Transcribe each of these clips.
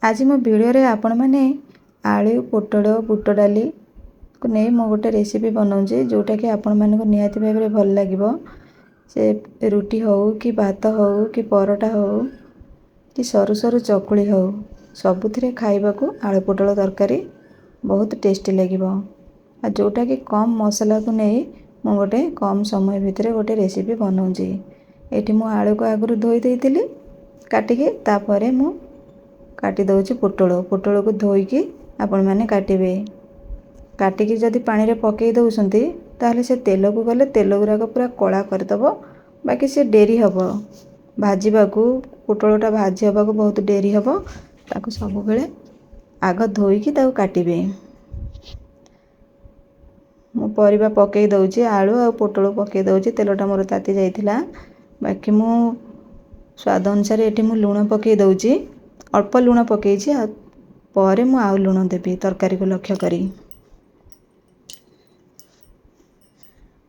आज मो वीडियो रे आपण मैंने आलू पोटल बुट डाली को नहीं मो गोटे रेसिपी बनाऊँगी जोटा कि आपण मानक निहाती भाव में भल लगे। से रुटी हो कि भात हो कि परोटा हो कि सरू सरू चकुली हो सबुथिरे खाइबा को आलू पोटल तरकारी बहुत टेस्टी लगे। आ जोटा कि कम मसला को नहीं मु गोटे कम समय भितर गोटे रेसिपी बनाऊँगी। एठी मु आलू को आगु धोई देइतिली काटिके तापरे मु काटी दउची पोटल को धोईकी आपण माने काटिबे। काटिकी जदि पानी रे पकई दउसंती ताहले से तेल को गले तेल गुराक पूरा कला करदब। बाकी से डेरी हबो भाजीबा को पोटलटा भाजी हबा को बहुत डेरी हबो। ताको सब बेले आग धोईकी ताको काटिबे। मु परिबा पकई दउची आलू आ पोटल पकई दउची तेलटा मोर ताती जाइथिला। बाकी मु स्वाद अनुसार एठी मु लूण पकई दउची अल्प लूण पकईची पर मु आउ लूण देबी तरकारी को लक्ष्य करी।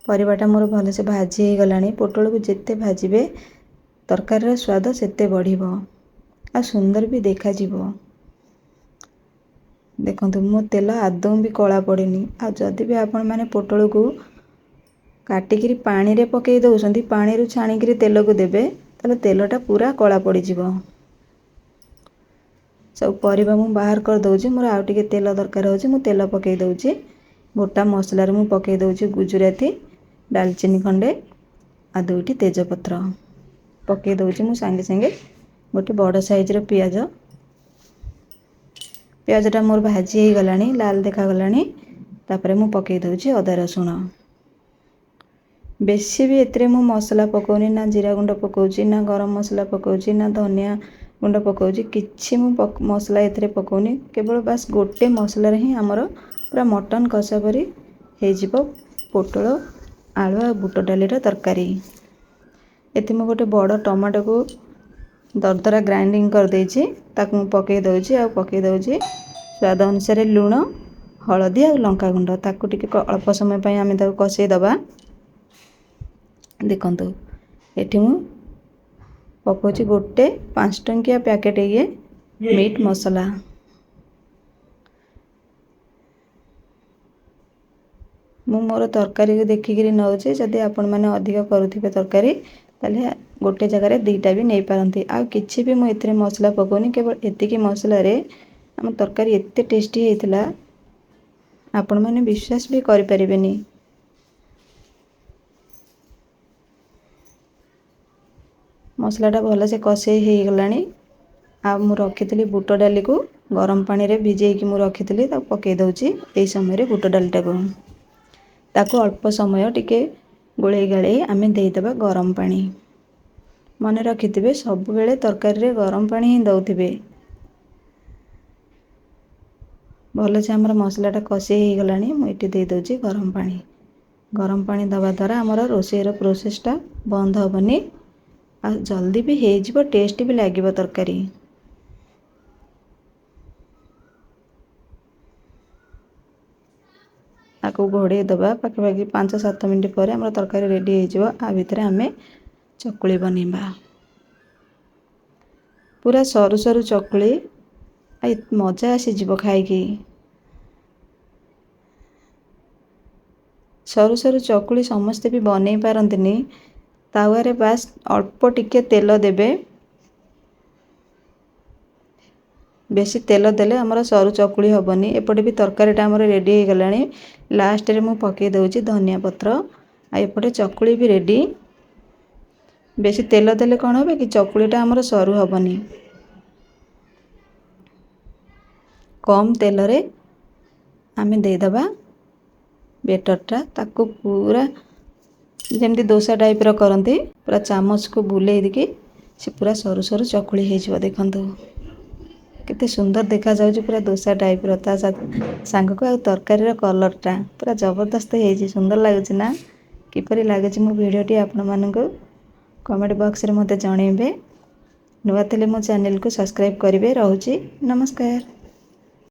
परिबाटा मोर भल से भाजी हो गलानी। पोटल को जेते भाजीबे तरकारी स्वाद सेते बढ़िबो आ सुंदर भी देखा जीवो। देखंतु मो तेल आदौ भी कला पड़ेनी। आ जदि भी आपण माने पोटल को काटिकी पानी रे पकई दउसंती पानी रु छाणीकी तेल को देबे ताले तेलटा पूरा कला पड़ी जीवो। सब परिबा मु बाहर कर दउची। मोर आउ टिके तेल दरकार होची मु तेल पकई दउची। गोटा मसला रे मु पकई दउची गुजराती दालचीनी खंडे आ दुईटी तेजपत्र पकई दउची। मु संगे संगे गोटे बड़ साइज रो पियाजटा मोर भाजी हो गलानी लाल देखा गलानी। तापरे मु पकई दउची अदा रसुण। बेसी भी एतरे मु मसला पकोनी ना जीरा गुंड पकोची ना गरम मसला पकोची ना धनिया गुंड पकोची किछि मु मसला एतरे पकोनी। केवल बस गोटे मसला रे ही हमर पूरा मटन कषा परी हे जिवो पोटल आलू आ बुट डालीर तरकारी। एति मु गोटे बड़ टमाटो को दरदरा ग्राइंडिंग कर देइछि ताकु मु पकई दउछि आ पकई दउछि स्वाद अनुसार लूण हळदी आ लंका गुंड ताकु टिके अल्प समय पई आमे ताकु कषै दबा। देखंतु एठी मु पकोची गोटे 5 टंकिया पैकेट ये मीट मसला। मु मोर तरकारी को देखिकी नौचे जदि आपण माने अधिक करूथिबे तरकारी ताले गोटे जगह दुईटा भी नहीं पारंती। आ किछि भी मु एतरे मसला पकोनी केवल एतिकी मसला रे हम तरकारी एते टेस्टी हेतिला आपण माने विश्वास भी करि परिबेनी। मसलाटा भल से कषे हो गलानी। आ मु रखी बुट डाली को गरम पानी रे भिजेकी मु रखी पकई दउची। एई समय रे बुट डालीटा को ताको अल्प समय टिके गोले गाले आमे देइदबा गरम पानी। मने रखिथिबे सब बेले तरकारी रे गरम पानी ही दउथिबे। भल से हमर मसलाटा कषे हो गलानी। मु एठी देइ दउची गरम पानी। गरम पानी दबा द्वारा हमर रोसेर प्रोसेसटा बंद हबनी आ जल्दी भी हे जिवो टेस्ट भी लागिवो तरकारी। आको घोड़े दबा पाखा 5-7 मिनट पर हमर तरकारी रेडी हे जिवो। आ भितर आमे चकुली बनेबा पूरा सरू सरू चकुली आ मजा आसी जिवो खाइकी। सरू सरू चकुली समस्ते भी बनै पारंतिनी। तावारे बास अल्प टिके तेल देबे। बेसी तेल देले हमर सरू चकुली हबनी। एपटे भी तरकारीटा हमर रेडी हो गलानी। लास्ट रे मु पकई दउची धनिया पत्र आ एपटे चकुली भी रेडी। बेसी तेल देले कोन होबे कि चकुलीटा हमर सरू हबनी। कम तेल रे आमे दे दबा बेटरटा ताको पूरा जेमती डोसा टाइप रो करंती पूरा चामच को बुलेई दिकी से पूरा सरू सरू चकुली हे जिवो। देखंतु केते सुंदर देखा जाउची पूरा डोसा टाइप रो। ता सांग को आ तरकारी रो कलरटा पूरा जबरदस्त हे जी सुंदर लागुची ना। किपरि लागुची मो वीडियोटी आपण मानकु कमेंट बॉक्स रे मते जणेबे। नुवा तेले मो चैनल को सब्सक्राइब करिवे। रहूची नमस्कार।